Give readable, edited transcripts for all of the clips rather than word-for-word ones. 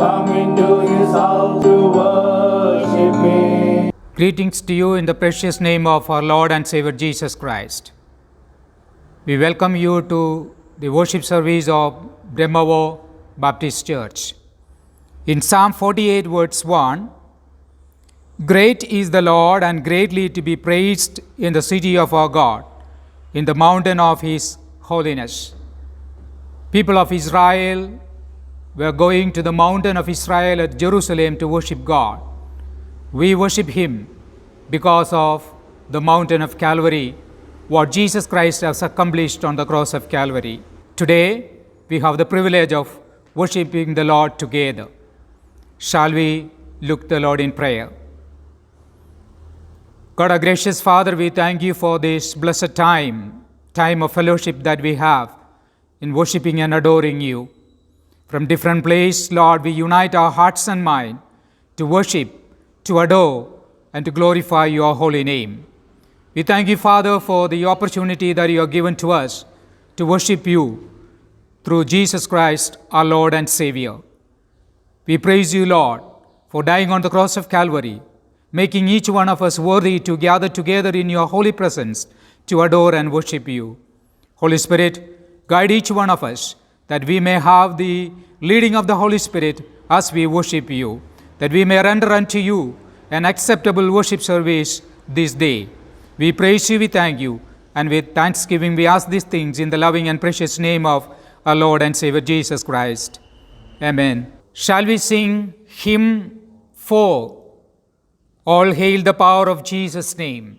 come into his house to worship him. Greetings to you in the precious name of our Lord and Savior Jesus Christ. We welcome you to the worship service of Brahmavo Baptist Church. In Psalm 48 verse 1, great is the Lord and greatly to be praised in the city of our God, in the mountain of his holiness. People of Israel were going to the mountain of Israel at Jerusalem to worship God. We worship him because of the mountain of Calvary, what Jesus Christ has accomplished on the cross of Calvary. Today, we have the privilege of worshiping the Lord together. Shall we look the Lord in prayer? God, our gracious Father, we thank you for this blessed time of fellowship that we have in worshiping and adoring you. From different places, Lord, we unite our hearts and mind to worship, to adore, and to glorify your holy name. We thank you, Father, for the opportunity that you have given to us to worship you through Jesus Christ, our Lord and Savior. We praise you, Lord, for dying on the cross of Calvary, making each one of us worthy to gather together in your holy presence to adore and worship you. Holy Spirit, guide each one of us that we may have the leading of the Holy Spirit as we worship you, that we may render unto you an acceptable worship service this day. We praise you, we thank you, and with thanksgiving we ask these things in the loving and precious name of our Lord and Savior Jesus Christ. Amen. Shall we sing hymn 4, All Hail the Power of Jesus' Name?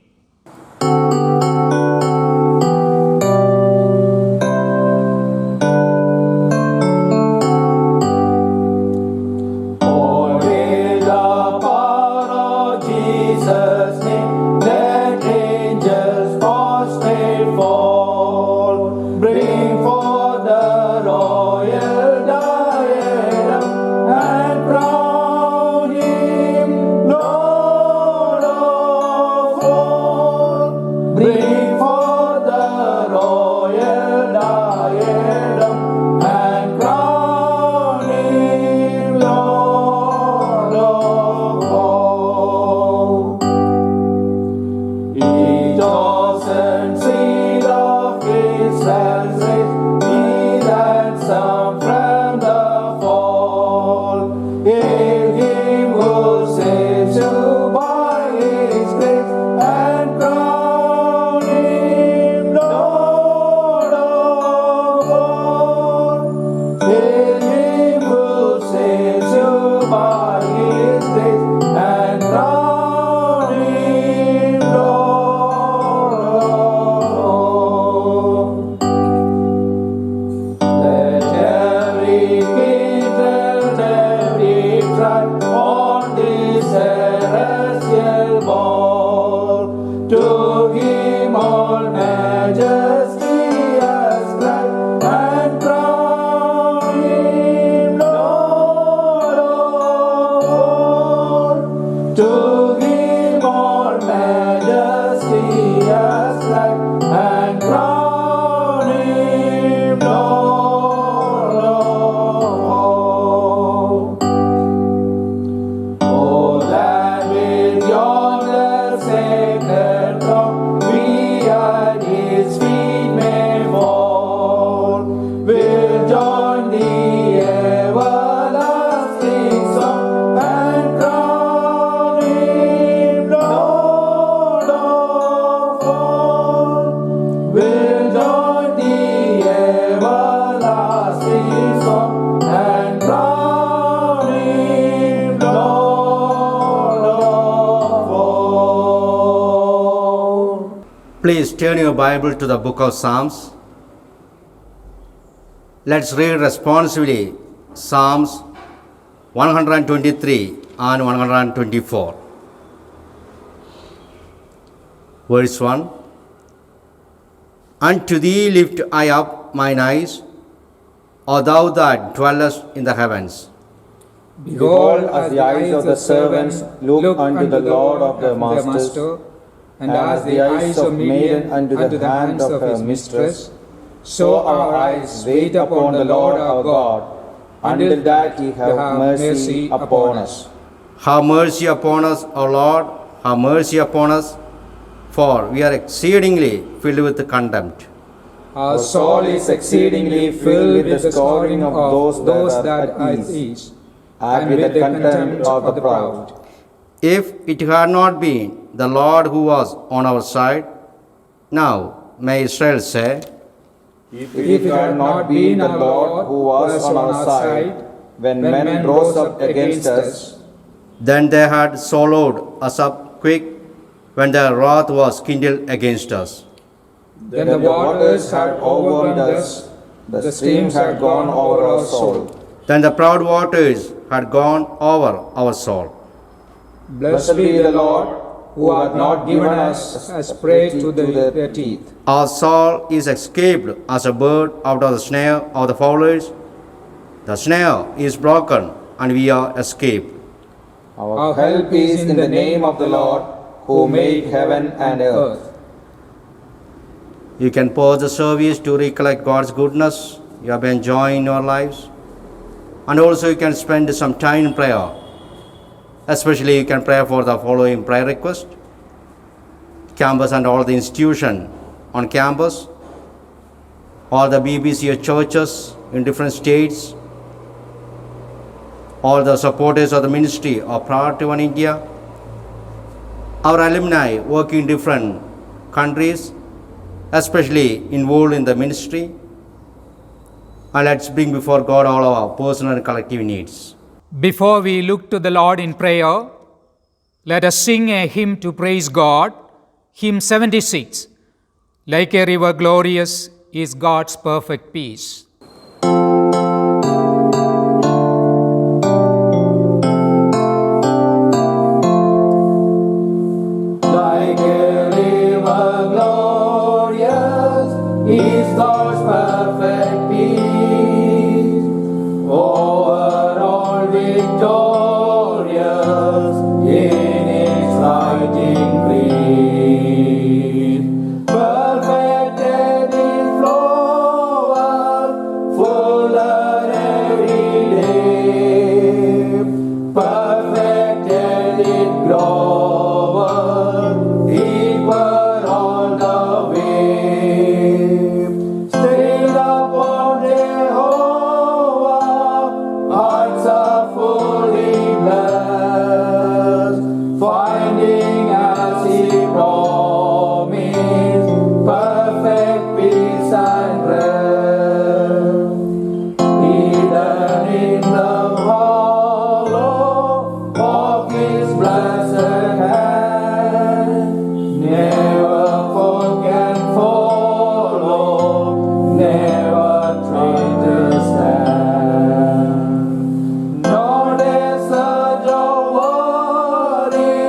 Please turn your Bible to the book of Psalms. Let's read responsively Psalms 123 and 124. Verse 1. Unto thee lift I up mine eyes, O thou that dwellest in the heavens. Behold, as the eyes of the servants look unto the Lord of their masters, and as the eyes of maiden unto the hands of her mistress, so our eyes wait upon the Lord our God, until that He have mercy upon us. Have mercy upon us, O Lord, have mercy upon us, for we are exceedingly filled with contempt. Our soul is exceedingly filled with the scoring of those that are at ease, and with the contempt of the proud. If it had not been the Lord who was on our side, now may Israel say, If it had not been the Lord who was on our side, when men rose up against us, then they had swallowed us up quick when their wrath was kindled against us. then the waters had overwhelmed us, the streams had gone over our soul. Then the proud waters had gone over our soul. Blessed be the Lord, who hath not given us as prey to their teeth. Our soul is escaped as a bird out of the snare of the fowlers. The snare is broken, and we are escaped. Our help is in the name of the Lord, who made heaven and earth. You can pause the service to recollect God's goodness you have been enjoying in your lives. And also you can spend some time in prayer. Especially you can pray for the following prayer request. Campus and all the institution on campus. All the BBC churches in different states. All the supporters of the ministry of Priority One India. Our alumni working in different countries, especially involved in the ministry. And let's bring before God all our personal and collective needs. Before we look to the Lord in prayer, let us sing a hymn to praise God, hymn 76. Like a river glorious is God's perfect peace. Like a river glorious is God's perfect peace, over all victorious in its right increase. Perfected in flowers, fuller every day. Perfected in growers, deeper on the way. Stayed upon Jehovah, hearts are fully blessed, finding as He promised, perfect peace and rest. Hidden in the hollow of His blessed hand, never foe can follow, never tread His hand. Not a surge of worry,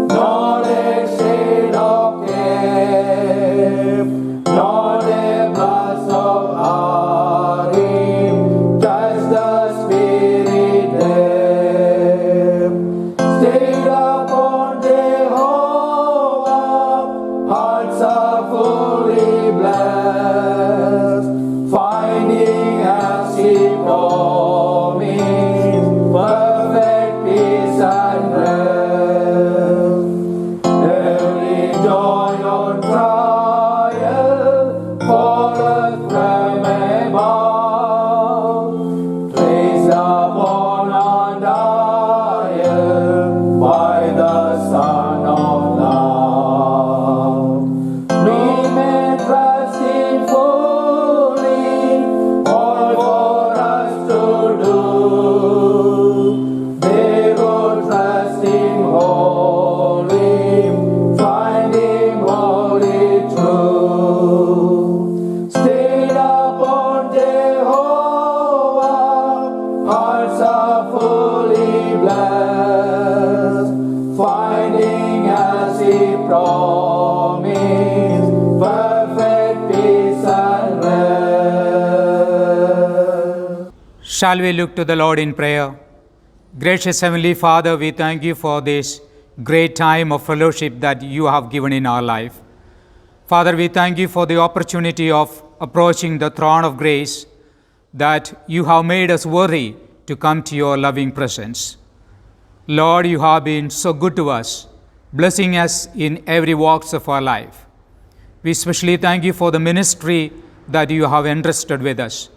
not a shade of care, not a blast of hurry, touch the Spirit there. Stayed upon Jehovah, hearts are fully blessed, finding as He promised, perfect peace and rest. Every joy or trial falleth from above, placed upon our dial by the Son of Love. We may trust Him fully, all for us to do. They who trust Him wholly, find Him wholly true. Stayed upon Jehovah, hearts are fully blessed, finding as He promised, perfect peace and rest. Shall we look to the Lord in prayer? Gracious Heavenly Father, we thank you for this great time of fellowship that you have given in our life. Father, we thank you for the opportunity of approaching the throne of grace that you have made us worthy to come to your loving presence. Lord, you have been so good to us, blessing us in every walks of our life. We especially thank you for the ministry that you have entrusted with us.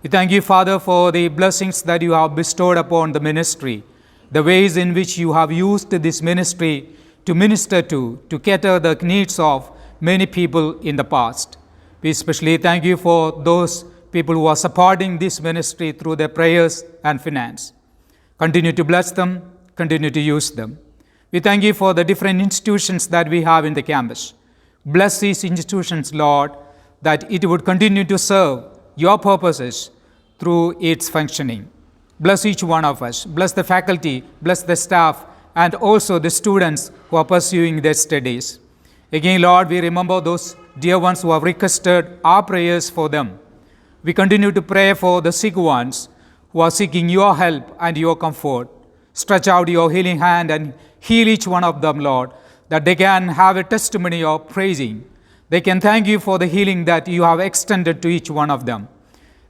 We thank you, Father, for the blessings that you have bestowed upon the ministry, the ways in which you have used this ministry to minister to cater the needs of many people in the past. We especially thank you for those people who are supporting this ministry through their prayers and finance. Continue to bless them, continue to use them. We thank you for the different institutions that we have in the campus. Bless these institutions, Lord, that it would continue to serve your purposes through its functioning. Bless each one of us. Bless the faculty, bless the staff, and also the students who are pursuing their studies. Again, Lord, we remember those dear ones who have requested our prayers for them. We continue to pray for the sick ones who are seeking your help and your comfort. Stretch out your healing hand and heal each one of them, Lord, that they can have a testimony of praising. They can thank you for the healing that you have extended to each one of them.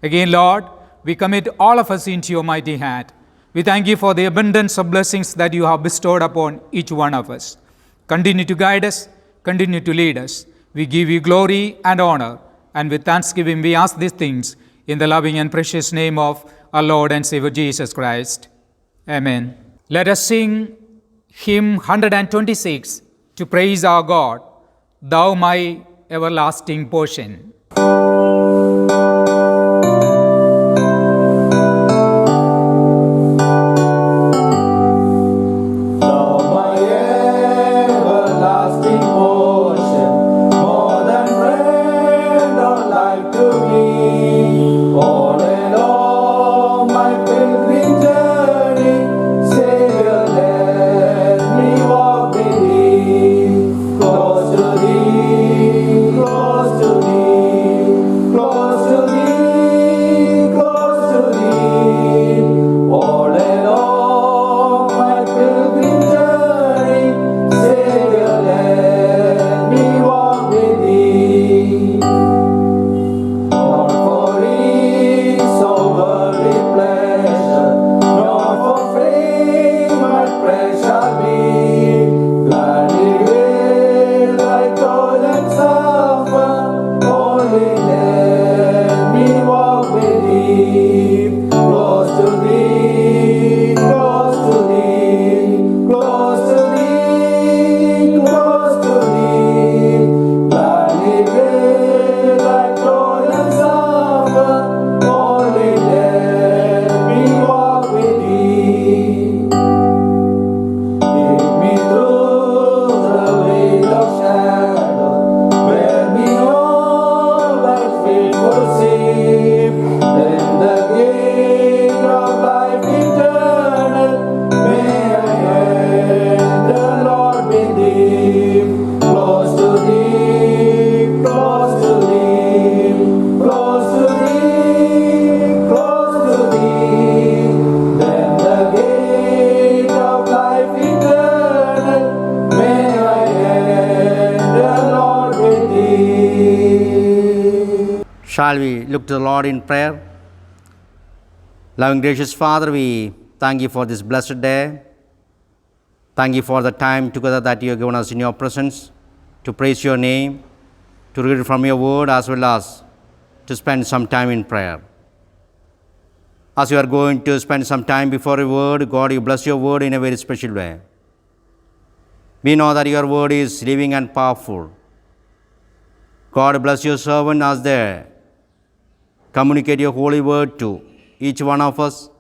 Again, Lord, we commit all of us into your mighty hand. We thank you for the abundance of blessings that you have bestowed upon each one of us. Continue to guide us, continue to lead us. We give you glory and honor, and with thanksgiving we ask these things in the loving and precious name of our Lord and Savior Jesus Christ. Amen. Let us sing hymn 126 to praise our God, Thou my everlasting portion. Shall we look to the Lord in prayer? Loving gracious Father, we thank you for this blessed day. Thank you for the time together that you have given us in your presence to praise your name, to read from your word, as well as to spend some time in prayer. As you are going to spend some time before your word, God, you bless your word in a very special way. We know that your word is living and powerful. God bless your servant as they communicate your holy word to each one of us.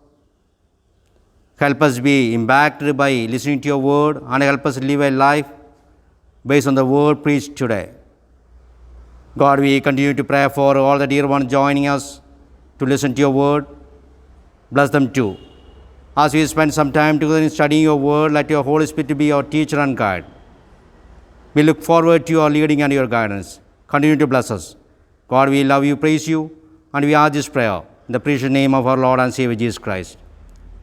Help us be impacted by listening to your word and help us live a life based on the word preached today. God, we continue to pray for all the dear ones joining us to listen to your word. Bless them too. As we spend some time together in studying your word, let your Holy Spirit be our teacher and guide. We look forward to your leading and your guidance. Continue to bless us. God, we love you, praise you, and we ask this prayer in the precious name of our Lord and Savior Jesus Christ.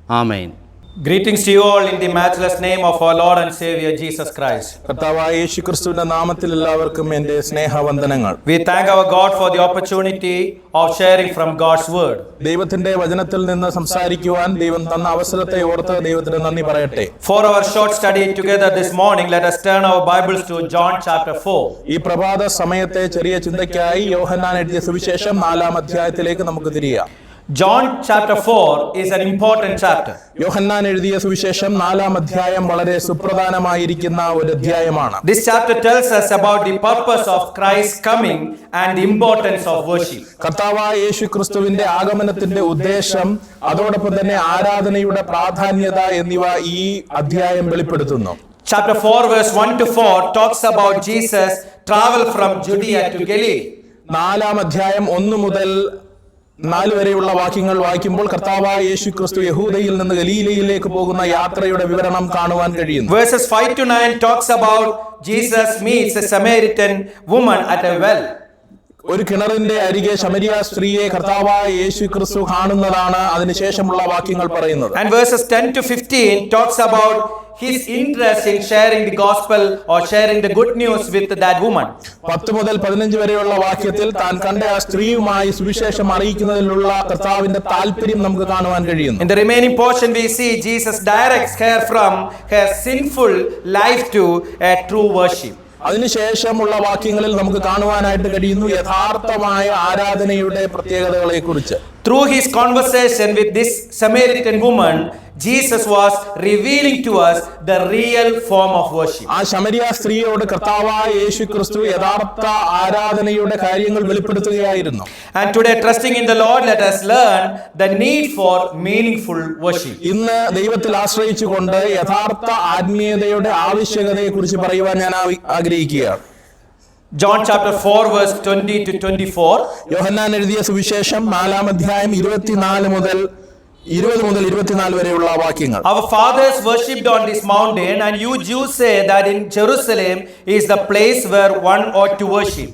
Amen. Greetings to you all in the matchless name of our Lord and Savior Jesus Christ. കർത്താവായ യേശുക്രിസ്തുവിന്റെ നാമത്തിൽ എല്ലാവർക്കും എൻ്റെ സ്നേഹവന്ദനങ്ങൾ. We thank our God for the opportunity of sharing from God's word. ദൈവത്തിന്റെ വചനത്തിൽ നിന്ന് സംസാരിക്കുവാൻ ദൈവം തന്ന അവസരത്തെ ഓർത്ത് ദൈവത്തിന് നന്ദി പറയട്ടെ. For our short study together this morning, let us turn our Bibles to John chapter 4. ഈ പ്രഭാത സമയത്തെ ചെറിയ ചിന്തയ്ക്കായി യോഹന്നാൻ എഴുതിയ സുവിശേഷം 4-ാം അധ്യായത്തിലേക്ക് നമുക്ക് തിരിയാം. John chapter 4 is an important chapter. യോഹന്നാൻ എഴുതിയ സുവിശേഷം 4-ാം അധ്യായം വളരെ സുപ്രധാനമായിരിക്കുന്ന ഒരു അധ്യായമാണ്. This chapter tells us about the purpose of Christ's coming and the importance of worship. കർത്താവായ യേശുക്രിസ്തുവിന്റെ ആഗമനത്തിന്റെ ഉദ്ദേശം, അതോടൊപ്പം തന്നെ ആരാധനയുടെ പ്രാധാന്യത എന്നിവ ഈ അധ്യായം വെളിപ്പെടുത്തുന്നു. Chapter 4 verse 1 to 4 talks about Jesus' travel from Judea to Galilee. 4-ാം അധ്യായം 1 മുതൽ 4 വരെയുള്ള വാക്യങ്ങൾ വായിക്കുമ്പോൾ കർത്താവായ യേശുക്രിസ്തു യഹൂദയിൽ നിന്ന് ഗലീലയിലേക്ക് പോകുന്ന യാത്രയുടെ വിവരണം കാണുവാൻ കഴിയുന്നു. Verses 5 to 9 talks about Jesus meets a Samaritan woman at a well. ഒരു കിണറിന്റെ അരികെ ശമരിയ സ്ത്രീയെ കർത്താവായ യേശുക്രിസ്തു കാണുന്നതാണ് അതിനുശേഷമുള്ള വാക്യങ്ങൾ പറയുന്നത്. And verses 10 to 15 talks about his interest in sharing the gospel or sharing the good news with that woman. 10 മുതൽ 15 വരെയുള്ള വാക്യത്തിൽ താൻ കണ്ട ആ സ്ത്രീയുമായി സുവിശേഷം അറിയിക്കുന്നതിലുള്ള കർത്താവിന്റെ താല്പര്യം നമുക്ക് കാണുവാൻ കഴിയുന്നു. In the remaining portion we see Jesus directs her from her sinful life to a true worship. അതിനുശേഷമുള്ള വാക്യങ്ങളിൽ നമുക്ക് കാണുവാനായിട്ട് കഴിയുന്നു യഥാർത്ഥമായ ആരാധനയുടെ പ്രത്യേകതകളെ കുറിച്ച്. Through his conversation with this Samaritan woman, Jesus was revealing to us the real form of worship. ആ ശമരിയ സ്ത്രീയോട് കർത്താവായ യേശുക്രിസ്തു യഥാർത്ഥ ആരാധനയുടെ കാര്യങ്ങൾ വെളിപ്പെടുത്തുകയായിരുന്നു. And today, trusting in the Lord, let us learn the need for meaningful worship. ഇന്ന് ദൈവത്തിൽ ആശ്രയിച്ചുകൊണ്ട് യഥാർത്ഥ ആത്മീയതയുടെ ആവശ്യകതയെ കുറിച്ച് പറയുവാൻ ഞാൻ ആഗ്രഹിക്കുകയാണ്. John chapter 4 verse 20 to 24. യോഹന്നാൻ എഴുതിയ സുവിശേഷം 4-ാം അധ്യായം 20 മുതൽ 24 വരെയുള്ള വാക്യങ്ങൾ. Our fathers worshipped on this mountain, and you Jews say that in Jerusalem is the place where one ought to worship.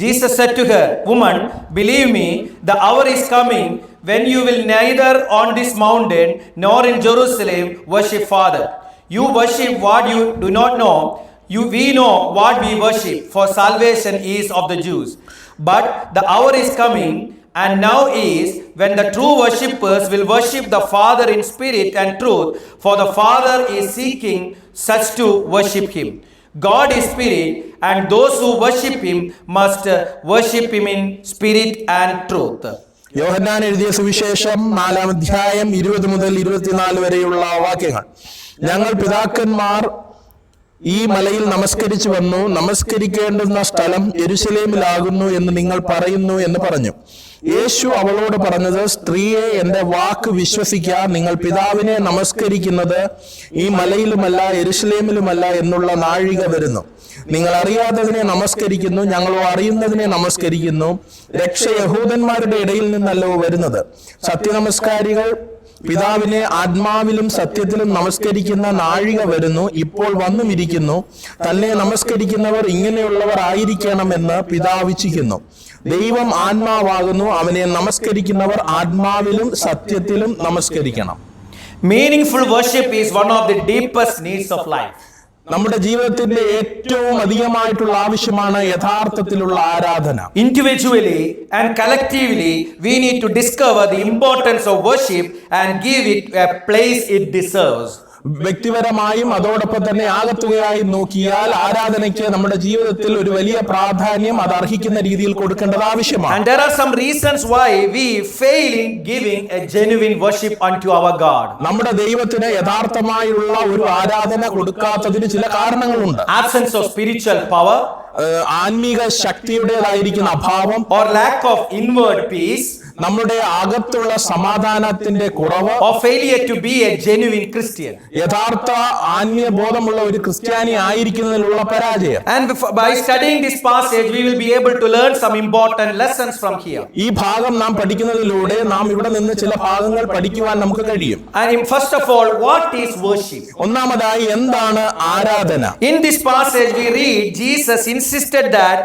Jesus said to her, Woman, believe me, the hour is coming when you will neither on this mountain nor in Jerusalem worship Father. You worship what you do not know. We know what we worship, for salvation is of the Jews. But the hour is coming, and now is, when the true worshippers will worship the Father in spirit and truth, for the Father is seeking such to worship him. God is spirit, and those who worship him must worship him in spirit and truth. യോഹന്നാൻ എഴുതിയ സുവിശേഷം 4-ാം അധ്യായം 20 മുതൽ 24 വരെയുള്ള വാക്യങ്ങൾ. ഞങ്ങൾ പിതാക്കന്മാർ ഈ മലയിൽ നമസ്കരിച്ചു വന്നു. നമസ്കരിക്കേണ്ടുന്ന സ്ഥലം യെരുശലേമിലാകുന്നു എന്ന് നിങ്ങൾ പറയുന്നു എന്ന് പറഞ്ഞു. യേശു അവളോട് പറഞ്ഞത്, സ്ത്രീയെ, എന്റെ വാക്ക് വിശ്വസിക്കുക. നിങ്ങൾ പിതാവിനെ നമസ്കരിക്കുന്നത് ഈ മലയിലുമല്ല യെരുശലേമിലുമല്ല എന്നുള്ള നാഴിക വരുന്നു. നിങ്ങൾ അറിയാത്തതിനെ നമസ്കരിക്കുന്നു, ഞങ്ങളോ അറിയുന്നതിനെ നമസ്കരിക്കുന്നു. രക്ഷ യഹൂദന്മാരുടെ ഇടയിൽ നിന്നല്ലോ വരുന്നത്. സത്യനമസ്കാരികൾ പിതാവിനെ ആത്മാവിലും സത്യത്തിലും നമസ്കരിക്കുന്ന നാഴിക വരുന്നു, ഇപ്പോൾ വന്നുമിരിക്കുന്നു. തന്നെ നമസ്കരിക്കുന്നവർ ഇങ്ങനെയുള്ളവർ ആയിരിക്കണമെന്ന് പിതാവ് ഇച്ഛിക്കുന്നു. ദൈവം ആത്മാവാകുന്നു, അവനെ നമസ്കരിക്കുന്നവർ ആത്മാവിലും സത്യത്തിലും നമസ്കരിക്കണം. Meaningful worship is one of the deepest needs of life. നമ്മുടെ ജീവിതത്തിന്റെ ഏറ്റവും അധികമായിട്ടുള്ള ആവശ്യമാണ് യഥാർത്ഥത്തിലുള്ള ആരാധന. Individually and collectively, we need to discover the importance of worship and give it a place it deserves. വ്യക്തിപരമായും അതോടൊപ്പം തന്നെ ആകത്തുകയായി നോക്കിയാൽ ആരാധനയ്ക്ക് നമ്മുടെ ജീവിതത്തിൽ ഒരു വലിയ പ്രാധാന്യം അത് അർഹിക്കുന്ന രീതിയിൽ കൊടുക്കേണ്ടത് ആവശ്യമാണ്. And there are some reasons why we fail in giving a genuine worship unto our God. നമ്മുടെ ദൈവത്തിന് യഥാർത്ഥമായുള്ള ഒരു ആരാധന കൊടുക്കാത്തതിന് ചില കാരണങ്ങളുണ്ട്. Absence of spiritual power, ആത്മീക ശക്തിയുടേതായിരിക്കുന്ന അഭാവം, or lack of inward peace, നമ്മുടെ അകത്തുള്ള സമാധാനത്തിന്റെ കുറവ്, or failure to be a genuine Christian. യഥാർത്ഥ ആത്മീയ ബോധമുള്ള ഒരു ക്രിസ്ത്യാനി ആയിരിക്കുന്നതിലുള്ള പരാജയം. And by studying this passage, we will be able to learn some important lessons from here. ഈ ഭാഗം നാം പഠിക്കുന്നതിലൂടെ നാം ഇവിടെ നിന്ന് ചില ഭാഗങ്ങൾ പഠിക്കുവാൻ നമുക്ക് കഴിയും. And first of all, what is worship? ഒന്നാമതായി എന്താണ് ആരാധന? In this passage we read Jesus insisted that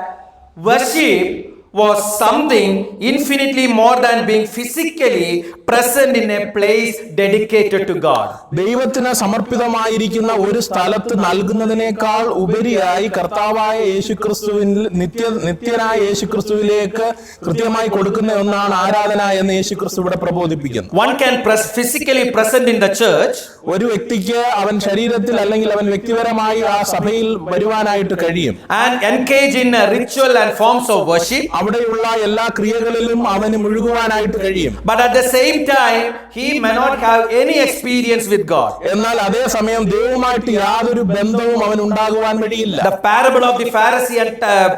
worship was something infinitely more than being physically present in a place dedicated to God. ദൈവത്തിന് സമർപ്പിതമായിരിക്കുന്ന ഒരു സ്ഥലത്ത് നൽകുന്നതിനേക്കാൾ ഉപരിയായി കർത്താവായ യേശുക്രിസ്തുവിൽ നിത്യനായ യേശുക്രിസ്തുവിലേക്ക് കൃത്യമായി കൊടുക്കുന്ന ഒന്നാണ് ആരാധന എന്ന് യേശുക്രിസ്തു ഇവിടെ പ്രബോധിപ്പിക്കുന്നു. One can physically present in the church. ഒരു വ്യക്തിക്ക് അവൻ ശരീരത്തിൽ അല്ലെങ്കിൽ അവൻ വ്യക്തിപരമായി ആ സഭയിൽ വരുവാനായിട്ട് കഴിയും. And engage in ritual and forms of worship. അവിടെയുള്ള എല്ലാ ക്രിയകളിലും അവന് മുഴുകുവാനായിട്ട് കഴിയും. But at the same time, he may not have any experience with God. എന്നാൽ അതേ സമയം ദൈവവുമായിട്ട് യാതൊരു ബന്ധവും അവൻ ഉണ്ടാകുവാൻ വഴിയില്ല. The parable of the Pharisee and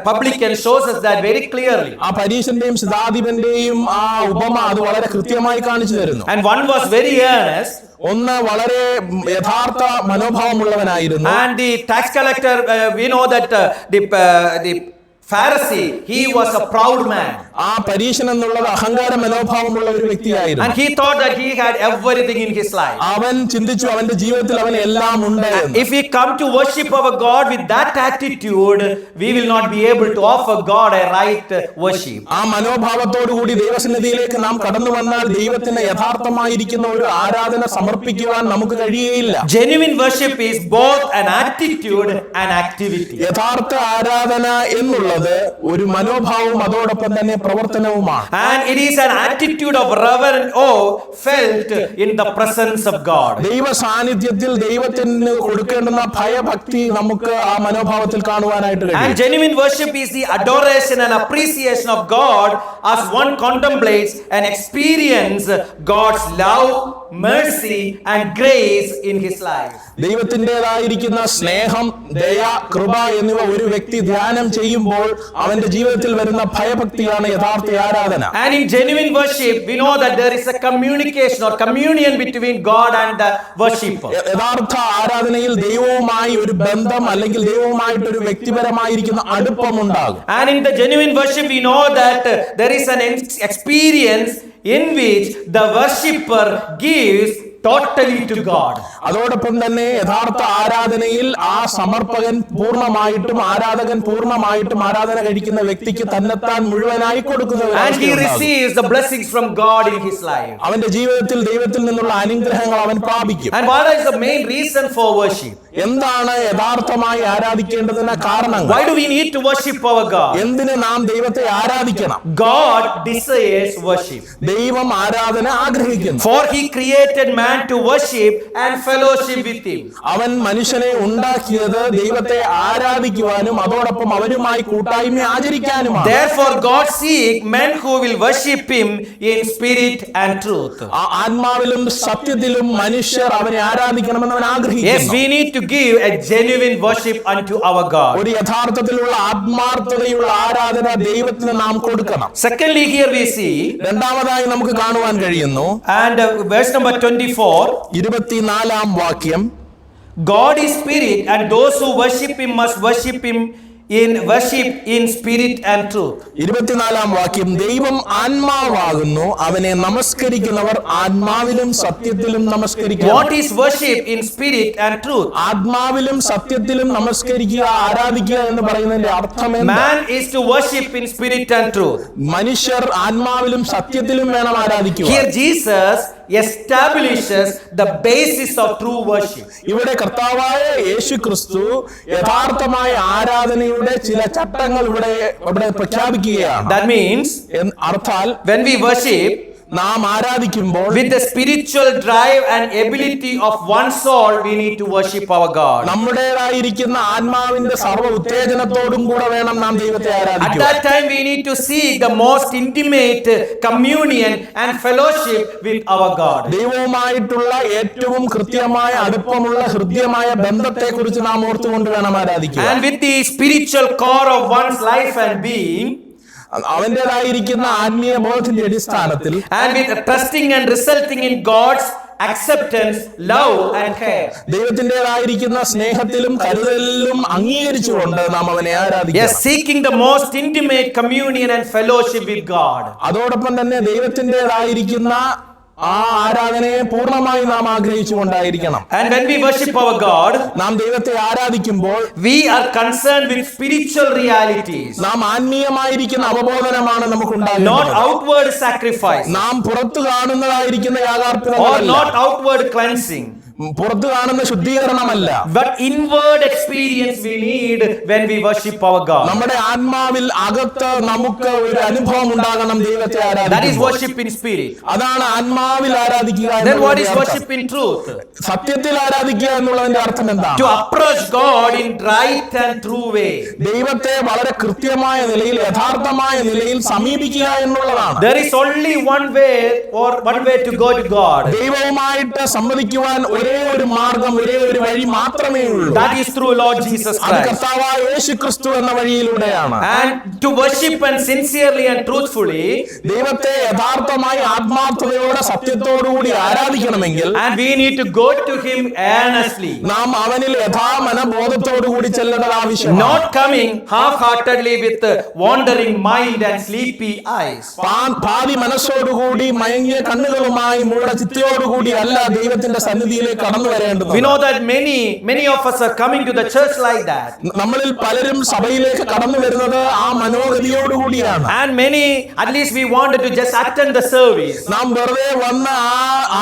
publican shows us that very clearly. ആ പരീശന്റെയും ശതാധിപന്റെയും ആ ഉപമ അത് വളരെ കൃത്യമായി കാണിച്ചു തരുന്നു. And one was very earnest. ഒന്ന് വളരെ യഥാർത്ഥ മനോഭാവമുള്ളവനായിരുന്നു. And the tax collector, we know that the Pharisee, he was a proud man. ആ പരീശൻ എന്നുള്ളത് അഹങ്കാര മനോഭാവമുള്ള ഒരു വ്യക്തിയായിരുന്നു. And he thought that he had everything in his life. അവൻ ചിന്തിച്ചു അവന്റെ ജീവിതത്തിൽ അവൻ എല്ലാം ഉണ്ട്. If we come to worship our God with that attitude, we will not be able to offer God a right worship. ആ മനോഭാവത്തോടു കൂടി ദൈവസന്നിധിയിലേക്ക് നാം കടന്നു വന്നാൽ ദൈവത്തിന് യഥാർത്ഥമായിരിക്കുന്ന ഒരു ആരാധന സമർപ്പിക്കുവാൻ നമുക്ക് കഴിയുകയില്ല. Genuine worship is both an attitude and activity. യഥാർത്ഥ ആരാധന എന്നുള്ളത് ഒരു മനോഭാവവും അതോടൊപ്പം തന്നെ പ്രവർത്തനവുമാണ്. And it is an attitude of reverent awe felt in the presence of God. ദൈവ സാന്നിധ്യത്തിൽ ദൈവത്തിന് കൊടുക്കേണ്ടുന്ന ഭയഭക്തി നമുക്ക് ആ മനോഭാവത്തിൽ കാണുവാനായിട്ട് And കഴിയും. genuine worship is the adoration and appreciation of God as one contemplates and experience God's love, mercy and grace in his life. ദൈവത്തിൻ്റെതായിരിക്കുന്ന സ്നേഹം, ദയ, കൃപ എന്നിവ ഒരു വ്യക്തി ധ്യാനം ചെയ്യുമ്പോൾ അവന്റെ ജീവിതത്തിൽ വരുന്ന ഭയഭക്തിയാണ് യഥാർത്ഥ ആരാധന. And in genuine worship, we know that there is a communication or communion between God and the worshipper. യഥാർത്ഥ ആരാധനയിൽ ദൈവവുമായി ഒരു ബന്ധം അല്ലെങ്കിൽ ദൈവവുമായിട്ട് ഒരു വ്യക്തിപരമായിരിക്കുന്ന അടുപ്പം ഉണ്ടാകും. And in the genuine worship, we know that there is an experience in which the worshipper gives totally to God. അതോടൊപ്പം തന്നെ യഥാർത്ഥ ആരാധനയിൽ ആ സമർപ്പകൻ പൂർണ്ണമായിട്ടും ആരാധകൻ പൂർണ്ണമായിട്ടും ആരാധന കഴിക്കുന്ന വ്യക്തിക്ക് തന്നെത്താൻ മുഴുവനായി കൊടുക്കുന്ന ഒരു And he അവസ്ഥയുണ്ടാകും. receives the blessings from God in his life. അവന്റെ ജീവിതത്തിൽ ദൈവത്തിൽ നിന്നുള്ള അനുഗ്രഹങ്ങൾ അവൻ പ്രാപിക്കും. And what is the main reason for worship? എന്താണ് യഥാർത്ഥമായി ആരാധിക്കേണ്ടതിന് കാരണങ്ങൾ? Why do we need to worship our God? എന്തിന് നാം ദൈവത്തെ ആരാധിക്കണം? God desires worship. ദൈവം ആരാധന ആഗ്രഹിക്കുന്നു. For he created man to worship and fellowship with him. അവൻ മനുഷ്യനെ ഉണ്ടാക്കിയത് ദൈവത്തെ ആരാധിക്കുവാനും അതോടൊപ്പം അവരുമായി കൂട്ടായ്മ ആചരിക്കാനുമാണ്. Therefore God seeks men who will worship him in spirit and truth. ആ ആത്മാവിലും സത്യത്തിലും മനുഷ്യർ അവനെ ആരാധിക്കണമെന്ന് അവൻ Yes, ആഗ്രഹിക്കുന്നു. we need to give a genuine worship unto our God. ഒരു യഥാർത്ഥത്തിലുള്ള ആത്മാർത്ഥതയുള്ള ആരാധന ദൈവത്തിന് നാം കൊടുക്കണം. Secondly, here we see, രണ്ടാമതായി നമുക്ക് കാണുവാൻ കഴിയുന്നു and verse number 24, 24-ാം വാക്യം, God is spirit, and those who worship him must worship him in spirit and truth. 24-ാം വാക്യം, ദൈവം ആത്മാവാകുന്നു, അവനെ നമസ്കരിക്കുന്നവർ ആത്മാവിലും സത്യത്തിലും നമസ്കരിക്കുക. What is worship in spirit and truth? ആത്മാവിലും സത്യത്തിലും നമസ്കരിക്കുക, ആരാധിക്കുക എന്ന് പറയുന്നതിന്റെ അർത്ഥം എന്താ? Man is to worship in spirit and truth. മനുഷ്യർ ആത്മാവിലും സത്യത്തിലും വേണം ആരാധിക്കുക. Here Jesus establishes the basis of true worship. ഇവിടെ കർത്താവായ യേശുക്രിസ്തു യഥാർത്ഥമായ ആരാധനയുടെ ചില ചട്ടങ്ങൾ ഇവിടെ പ്രഖ്യാപിക്കുകയാണ്. That means അർത്ഥാൽ when we worship നാം ആരാധിക്കുമ്പോൾ with the spiritual drive and ability of one soul, we need to worship our God. നമ്മുടേതായിരിക്കുന്ന ആത്മാവിന്റെ സർവ്വ ഉത്തേജനത്തോടും കൂടെ വേണം നാം ദൈവത്തെ At ആരാധിക്കുക. that time we need to seek the most intimate communion and fellowship with our God. ദൈവവുമായിട്ടുള്ള ഏറ്റവും കൃത്യമായ അടുപ്പമുള്ള ഹൃദ്യമായ ബന്ധത്തെ കുറിച്ച് നാം ഓർത്തുകൊണ്ട് വേണം ആരാധിക്കുക. And with the spiritual core of one's life and being, അവന്റേതായിരിക്കുന്ന ആത്മീയ ബോധത്തിന്റെ അടിസ്ഥാനത്തിൽ and with trusting and resulting in God's acceptance, love and care. ദൈവത്തിൻ്റെതായിരിക്കുന്ന സ്നേഹത്തിലും കരുതലിലും അംഗീകരിച്ചുകൊണ്ട് നാം അവനെ ആരാധിക്കണം. Yes, seeking the most intimate communion and fellowship with God. അതോടൊപ്പം തന്നെ ദൈവത്തിൻ്റെതായിരിക്കുന്ന ആ ആരാധനയെ പൂർണ്ണമായി നാം ആഗ്രഹിച്ചുകൊണ്ടായിരിക്കണം. And when we worship our God, നാം ദൈവത്തെ ആരാധിക്കുമ്പോൾ we are concerned with spiritual realities, നാം ആത്മീയമായിരിക്കുന്ന അവബോധനമാണ് not നമുക്കുണ്ടാകുന്നത്. outward sacrifice നാം പുറത്തു കാണുന്നതായിരിക്കുന്ന or യാഥാർത്ഥ്യമല്ല, not outward cleansing, പുറത്തു കാണുന്ന ശുദ്ധീകരണമല്ല, but inward experience we need when we worship our God. നമ്മുടെ ആത്മാവിൽ അകത്ത് നമുക്ക് ഒരു അനുഭവം ഉണ്ടാകണം ദൈവത്തെ That is ആരാധിക്കുമ്പോൾ. worship in spirit. അതാണ് ആത്മാവിൽ ആരാധിക്കുക Then what എന്നുള്ളതിന്റെ is അർത്ഥം. worship in truth? സത്യത്തിൽ ആരാധിക്കുക എന്നുള്ളതിന്റെ അർത്ഥം എന്താണ്? To approach God in right and true way. ദൈവത്തെ വളരെ കൃത്യമായ നിലയിൽ, യഥാർത്ഥമായ നിലയിൽ സമീപിക്കുക എന്നുള്ളതാണ്. There is only one way to go to God. ദൈവവുമായിട്ട് സംവദിക്കുവാൻ ഒരേ ഒരു മാർഗം, ഒരേ ഒരു വഴി മാത്രമേ ഉള്ളൂ. That is through Lord Jesus അത് Christ. കർത്താവായ യേശുക്രിസ്തു എന്ന വഴിയിലൂടെയാണ്. And to worship and sincerely and truthfully, ദൈവത്തെ യഥാർത്ഥമായി ആത്മാർത്ഥതയോടെ സത്യത്തോടുകൂടി ആരാധിക്കണമെങ്കിൽ and we need to go to Him earnestly, നാം അവനിൽ യഥാമനബോധത്തോടുകൂടി ചെല്ലേണ്ടത് ആവശ്യമാണ്. not coming half-heartedly with wandering mind and sleepy eyes. പാതി മനസ്സോടുകൂടി മയങ്ങിയ കണ്ണുകളുമായി മൂഢചിത്തയോടുകൂടി അല്ല ദൈവത്തിന്റെ സന്നിധിയിലേക്ക് കടന്നു വരേണ്ടത്. We know that many of us are coming to the church like that, നമ്മളിൽ പലരും സഭയിലേക്ക് കടന്നു വരുന്നത് ആ മനോഗതിയോടുകൂടിയാണ്. and many, at least we wanted to just attend the service. നാം വെറുതെ വന്ന് ആ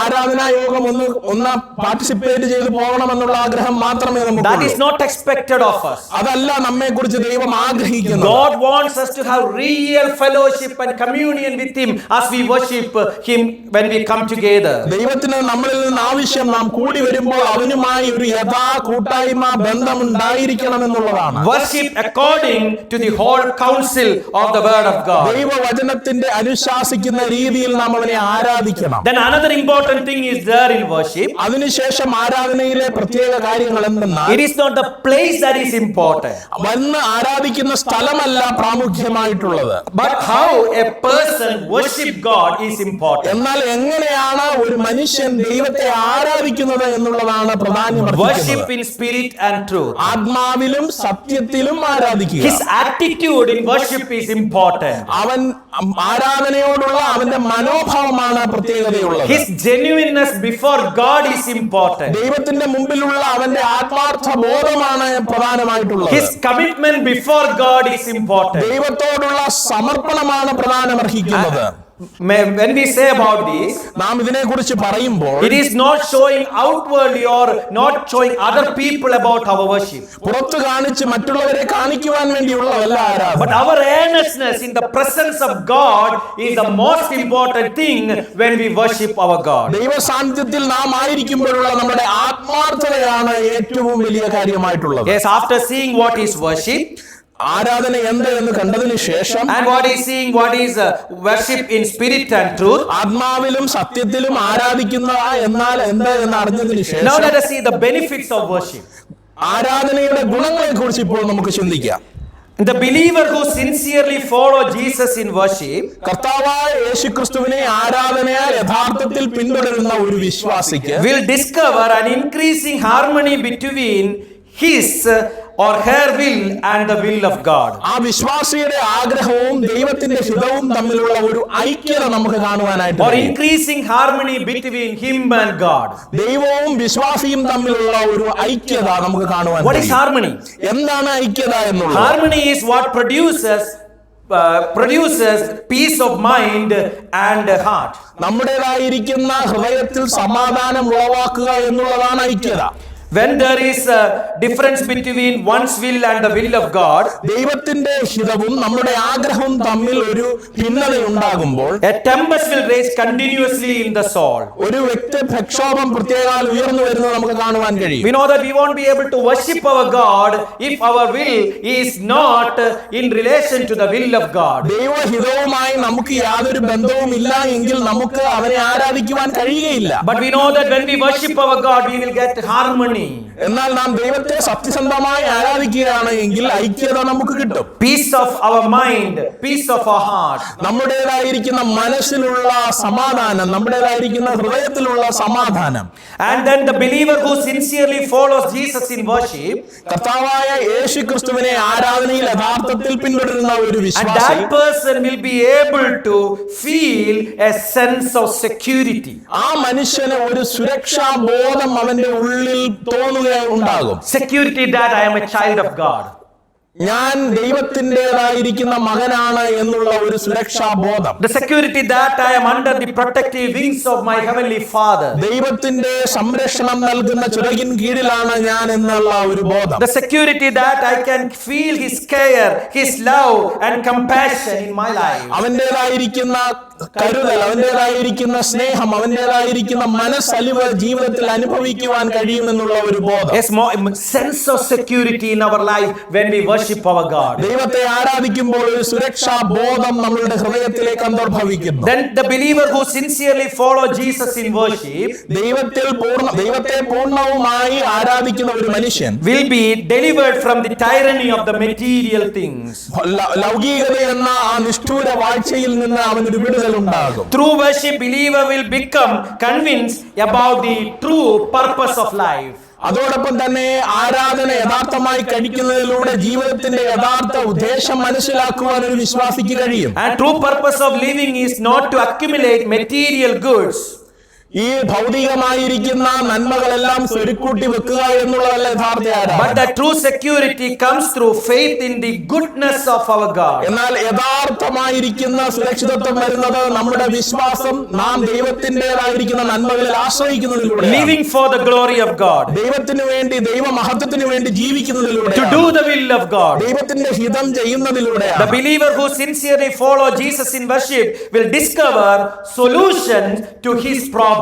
ആരാധനാ യോഗം ഒന്ന് പാർട്ടിസിപ്പേറ്റ് ചെയ്ത് പോകണമെന്നുള്ള ആഗ്രഹം മാത്രമേ That നമുക്ക്. is not expected of us. അതല്ല നമ്മെ കുറിച്ച് ദൈവം ആഗ്രഹിക്കുന്നത്. God wants us to have real fellowship and communion with Him as we worship Him when we come together. ദൈവത്തിന് നമ്മളിൽ നിന്ന് ആവശ്യം നാം കൂടി വരുമ്പോൾ അവനുമായി ഒരു കൂട്ടായ്മ ബന്ധമുണ്ടായിരിക്കണം എന്നുള്ളതാണ്. Worship according to the whole counsel of the word of God. ദൈവവചനത്തിന്റെ അനുശാസിക്കുന്ന രീതിയിൽ നാം അവനെ ആരാധിക്കണം. Then another important thing is there in worship. അതിനുശേഷം ആരാധനയിലെ പ്രത്യേക കാര്യങ്ങൾ എന്തെന്നാൽ It is not the place that is important, വന്ന് ആരാധിക്കുന്ന സ്ഥലമല്ല പ്രാമുഖ്യമായിട്ടുള്ളത്, but how a person worship God is important. എന്നാൽ എങ്ങനെയാണ് ഒരു മനുഷ്യൻ ദൈവത്തെ ആരാധിക്കുന്നത് എന്നുള്ളതാണ് പ്രാധാന്യം Worship അർഹിക്കുന്നത്. in spirit and truth. ആത്മാവിലും സത്യത്തിലും ആരാധിക്കുക. His attitude in worship is important. അവൻ ആരാധനയോടുള്ള അവന്റെ മനോഭാവമാണ് പ്രത്യേകതയുള്ളത്. His genuineness before God is important. ദൈവത്തിന്റെ മുമ്പിലുള്ള അവന്റെ ആത്മാർത്ഥ ബോധമാണ് പ്രധാനമായിട്ടുള്ളത്. His commitment before God is important. ദൈവത്തോടുള്ള സമർപ്പണമാണ് പ്രധാനമർഹിക്കുന്നത്. When we say about this, നാം ഇതിനെക്കുറിച്ച് പറയുമ്പോൾ it is not showing outwardly or not showing other people about our worship, പുറത്തു കാണിച്ച് മറ്റുള്ളവരെ കാണിക്കുവാൻ വേണ്ടിയുള്ളതല്ല but ആരാധന. our earnestness in the presence of God is the most important thing when we worship our God. ദൈവ സാന്നിധ്യത്തിൽ നാം ആയിരിക്കുമ്പോഴുള്ള നമ്മുടെ ആത്മാർത്ഥതയാണ് ഏറ്റവും വലിയ കാര്യമായിട്ടുള്ളത്. Yes, after seeing what is worship ആരാധന എന്ത് എന്ന് കണ്ടതിന് ശേഷം and what is worship in spirit and truth, ആത്മാവിലും സത്യത്തിലും ആരാധിക്കുന്ന എന്നാൽ എന്ത് എന്ന് അറിഞ്ഞതിന് now ശേഷം let us see the benefits of worship. ആരാധനയുടെ ഗുണങ്ങളെ കുറിച്ച് ഇപ്പോൾ നമുക്ക് ചിന്തിക്കാം. The believer who sincerely follow Jesus in worship കർത്താവായ യേശുക്രിസ്തുവിനെ ആരാധനയാൽ യഥാർത്ഥത്തിൽ പിന്തുടരുന്ന ഒരു വിശ്വാസിക്ക് will discover an increasing harmony between his or her will and the will of God. ആ വിശ്വാസിയുടെ ആഗ്രഹവും ദൈവത്തിന്റെ ഹിതവും തമ്മിലുള്ള ഒരു ഐക്യത നമുക്ക് കാണുവാനായിട്ട് Or കഴിയും. increasing harmony between him and God. ദൈവവും വിശ്വാസിയും തമ്മിലുള്ള ഒരു ഐക്യത നമുക്ക് കാണുവാൻ What is കഴിയും. harmony? എന്താണ് ഐക്യത എന്നുള്ളത്? Harmony is what produces peace of mind and heart. നമ്മുടേതായിരിക്കുന്ന ഹൃദയത്തിൽ സമാധാനം ഉളവാക്കുക എന്നുള്ളതാണ് ഐക്യത. When there is a difference between one's will and the will of God, ദൈവത്തിന്റെ ഹിതവും നമ്മുടെ ആഗ്രഹവും തമ്മിൽ ഒരു ഭിന്നതയുണ്ടാകുമ്പോൾ a tempest will rage continuously in the soul. ഒരു വ്യക്തി പ്രക്ഷോഭം പ്രത്യേകാൽ ഉയർന്നു വരുന്നത് നമുക്ക് കാണുവാൻ കഴിയും. We know that we won't be able to worship our God if our will is not in relation to the will of God. ദൈവഹിതവുമായി നമുക്ക് യാതൊരു ബന്ധവും ഇല്ല എങ്കിൽ നമുക്ക് അവനെ ആരാധിക്കുവാൻ കഴിയുകയില്ല. But we know that when we worship our God, we will get harmony. harmony. എന്നാൽ നാം ദൈവത്തെ സത്യസന്ധമായി ആരാധിക്കുകയാണ് എങ്കിൽ ഐക്യത നമുക്ക് കിട്ടും. Peace of our mind, peace of our heart. നമ്മുടേതായിരിക്കുന്ന മനസ്സിലുള്ള സമാധാനം, നമ്മുടേതായിരിക്കുന്ന ഹൃദയത്തിലുള്ള സമാധാനം. And then the believer who sincerely follows Jesus in worship, കർത്താവായ യേശു ക്രിസ്തുവിനെ ആരാധനയിൽ യഥാർത്ഥത്തിൽ പിന്തുടരുന്ന ഒരു and വിശ്വാസി, that person will be able to feel a sense of security. ആ മനുഷ്യന് ഒരു സുരക്ഷാ ബോധം അവന്റെ ഉള്ളിൽ തോന്നുകയുണ്ടാകും. Security that I am a child of God. ഞാൻ ദൈവത്തിൻ്റെതായിരിക്കുന്ന മകനാണ് എന്നുള്ള ഒരു സുരക്ഷാ ബോധം. The security that I am under the protective wings of my heavenly Father. ദൈവത്തിന്റെ സംരക്ഷണം നൽകുന്ന ചിറകിൻ കീഴിലാണ് ഞാൻ എന്നുള്ള ഒരു ബോധം. The security that I can feel His care, His love and compassion in my life. അവന്റേതായിരിക്കുന്ന കരുതൽ, അവന്റേതായിരിക്കുന്ന സ്നേഹം, അവന്റേതായിരിക്കുന്ന മനസ്സലിവ് ജീവിതത്തിൽ അനുഭവിക്കുവാൻ കഴിയുമെന്നുള്ള ഒരു ബോധം. Yes, more sense of security in our life when we worship our God. ദൈവത്തെ ആരാധിക്കുമ്പോൾ ഒരു സുരക്ഷാ ബോധം നമ്മളുടെ ഹൃദയത്തിലേക്ക് അന്തർഭവിക്കുന്നു. Then the believer who sincerely follow Jesus in worship ദൈവത്തെ പൂർണ്ണവുമായി ആരാധിക്കുന്ന ഒരു മനുഷ്യൻ will be delivered from the tyranny of the material things. ലൗകികത എന്ന ആ നിഷ്ഠൂര വാഴ്ചയിൽ നിന്ന് അവനൊരു വിടുതലുണ്ടാകും. Through worship, believer will become convinced about the true purpose of life. അതോടൊപ്പം തന്നെ ആരാധന യഥാർത്ഥമായി കഴിക്കുന്നതിലൂടെ ജീവിതത്തിന്റെ യഥാർത്ഥ ഉദ്ദേശം മനസ്സിലാക്കുവാൻ ഒരു വിശ്വാസിക്ക് കഴിയും. And true purpose of living is not to accumulate material goods. ഈ ഭൗതികമായിരിക്കുന്ന നന്മകളെല്ലാം സ്വരുക്കൂട്ടി വെക്കുക എന്നുള്ളതല്ല യഥാർത്ഥ ആരാധന. But the true security comes through faith in the goodness of our God. എന്നാൽ യഥാർത്ഥമായിരിക്കുന്ന സുരക്ഷിതത്വം വരുന്നത് നമ്മുടെ വിശ്വാസം നാം ദൈവത്തിൻ്റെതായിരിക്കുന്ന നന്മകളിൽ ആശ്രയിക്കുന്നതിലൂടെ, Living for the glory of God. ദൈവത്തിന് വേണ്ടി, ദൈവമഹത്വത്തിന് വേണ്ടി ജീവിക്കുന്നതിലൂടെ, To do the will of God. ദൈവത്തിന്റെ ഹിതം ചെയ്യുന്നതിലൂടെ The believer who sincerely follow Jesus in worship will discover solutions to his problem.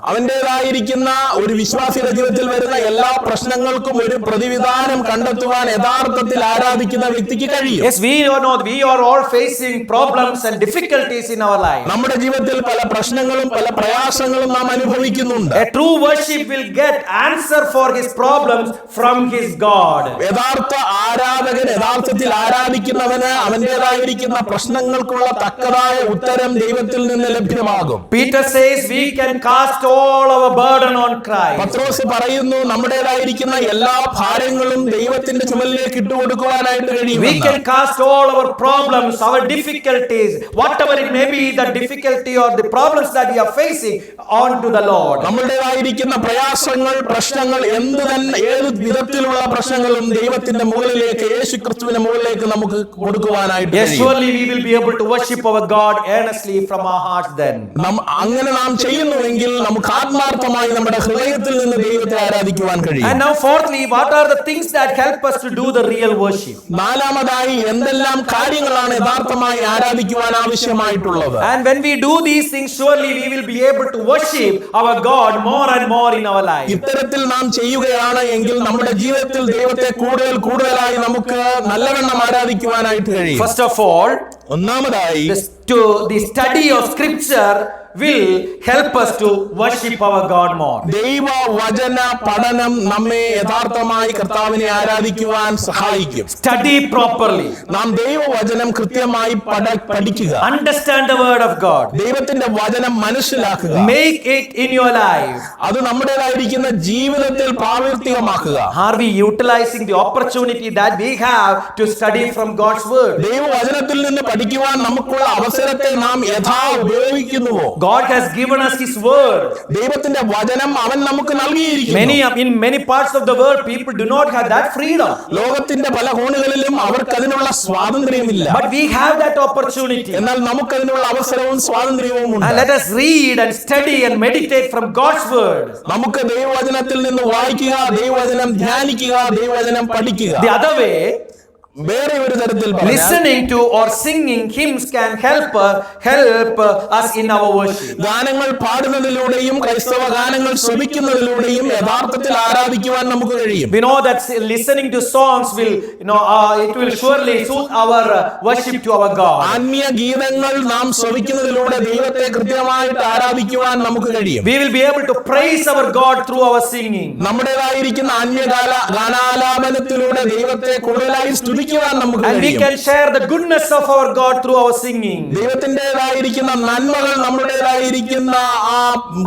അവന്റേതായിരിക്കുന്ന ഒരു വിശ്വാസിയുടെ ജീവിതത്തിൽ വരുന്ന എല്ലാ പ്രശ്നങ്ങൾക്കും ഒരു പ്രതിവിധാനം കണ്ടെത്തുവാൻ യഥാർത്ഥത്തിൽ ആരാധിക്കുന്ന വ്യക്തിക്ക് കഴിയും. Yes, we are all facing problems and difficulties in our life. നമ്മുടെ ജീവിതത്തിൽ പല പ്രശ്നങ്ങളും പല പ്രയാസങ്ങളും നാം അനുഭവിക്കുന്നുണ്ട്. A true worship will get answer for his problems from his God. യഥാർത്ഥ ആരാധകൻ, യഥാർത്ഥത്തിൽ ആരാധിക്കുന്നവന് അവന്റേതായിരിക്കുന്ന പ്രശ്നങ്ങൾക്കുള്ള തക്കതായ ഉത്തരം ദൈവത്തിൽ നിന്ന് ലഭ്യമാകും. Peter says we can cast all our burden on Christ. പത്രോസ് പറയുന്നു നമ്മുടേതായിരിക്കുന്ന എല്ലാ ഭാരങ്ങളും ദൈവത്തിന്റെ ചുമലിലേക്ക് ഇട്ടുകൊടുക്കുവാനായിട്ട് കഴിയും. We can cast all our problems, our difficulties, whatever it may be, the difficulty or the problems that we are facing, onto the Lord. നമ്മുടേതായിരിക്കുന്ന പ്രയാസങ്ങൾ, പ്രശ്നങ്ങൾ, ഏത് വിധത്തിലുള്ള പ്രശ്നങ്ങളും ദൈവത്തിന്റെ മുകളിലേക്ക്, യേശു ക്രിസ്തുവിന്റെ മുകളിലേക്ക് നമുക്ക് കൊടുക്കുവാനായിട്ട് Yes, കഴിയും. surely we will be able to worship our God earnestly from our hearts then. അങ്ങനെ നാം ചെയ്യുന്നുവെങ്കിൽ നമുക്ക് ആത്മാർത്ഥമായി നമ്മുടെ ഹൃദയത്തിൽ നിന്ന് ദൈവത്തെ ആരാധിക്കുവാൻ കഴിയും. And now fourthly, what are the things that help us to do the real worship? നാലാമതായി എന്തെല്ലാം കാര്യങ്ങളാണ് യഥാർത്ഥമായി ആരാധിക്കുവാൻ ആവശ്യമായിട്ടുള്ളത്? And when we do these things, surely we will be able to worship our God more and more in our life. ഇത്തരത്തിൽ നാം ചെയ്യുകയാണ് എങ്കിൽ നമ്മുടെ ജീവിതത്തിൽ ദൈവത്തെ കൂടുതലായി നമുക്ക് നല്ലവണ്ണം ആരാധിക്കുവാനായിട്ട് കഴിയും. First of all, ഒന്നാമതായി the study of scripture will help us to worship our God more. ദൈവ വചന പഠനം നമ്മെ യഥാർത്ഥമായി കർത്താവിനെ ആരാധിക്കുവാൻ സഹായിക്കും. Study properly. നാം ദൈവവചനം കൃത്യമായി പഠിക്കുക. Understand the word of God. ദൈവത്തിന്റെ വചനം മനസ്സിലാക്കുക. Make it in your life. അത് നമ്മുടേതായിരിക്കുന്ന ജീവിതത്തിൽ പ്രാവർത്തികമാക്കുക. Are we utilizing the opportunity that we have to study from God's word? ദൈവവചനത്തിൽ നിന്ന് പഠിക്കുവാൻ നമുക്കുള്ള അവസരത്തെ നാം ഉപയോഗിക്കുന്നുവോ? God has given us His word. ദൈവത്തിന്റെ വചനം അവൻ നമുക്ക് നൽകിയിരിക്കുന്നു. In many parts of the world, people do not have that freedom. ലോകത്തിന്റെ പല കോണുകളിലും അവർക്ക് അതിനുള്ള സ്വാതന്ത്ര്യമില്ല. But we have that opportunity. എന്നാൽ നമുക്ക് അതിനുള്ള അവസരവും സ്വാതന്ത്ര്യവും ഉണ്ട്. And let us read and study and meditate from God's word. നമുക്ക് ദൈവവചനത്തിൽ നിന്ന് വായിക്കുക, ദൈവവചനം ധ്യാനിക്കുക, ദൈവവചനം പഠിക്കുക. The other way, വേറെ ഒരു തരത്തിൽ പറഞ്ഞാൽ listening to or singing hymns can help us in our worship. ഗാനങ്ങൾ പാടുന്നതിലൂടെയും ക്രൈസ്തവ ഗാനങ്ങൾ ശ്രവിക്കുന്നതിലൂടെയും യഥാർത്ഥത്തിൽ ആരാധിക്കുവാൻ നമുക്ക് കഴിയും. We know that listening to songs will, it will surely suit our worship to our God. ആത്മീയ ഗീതങ്ങൾ നാം ശ്രവിക്കുന്നതിലൂടെ ദൈവത്തെ കൃത്യമായിട്ട് ആരാധിക്കുവാൻ നമുക്ക് കഴിയും. We will be able to praise our God through our singing. നമ്മുടേതായിരിക്കുന്ന ആത്മീയകാല ഗാനാലാപനത്തിലൂടെ ദൈവത്തെ കൂടുതലായി സ്തുതിക്കുവാൻ നമുക്ക് And we കഴിയും. can share the goodness of our God through our singing. ദൈവത്തിൻ്റെതായിരിക്കുന്ന നന്മകൾ നമ്മുടേതായിരിക്കുന്ന ആ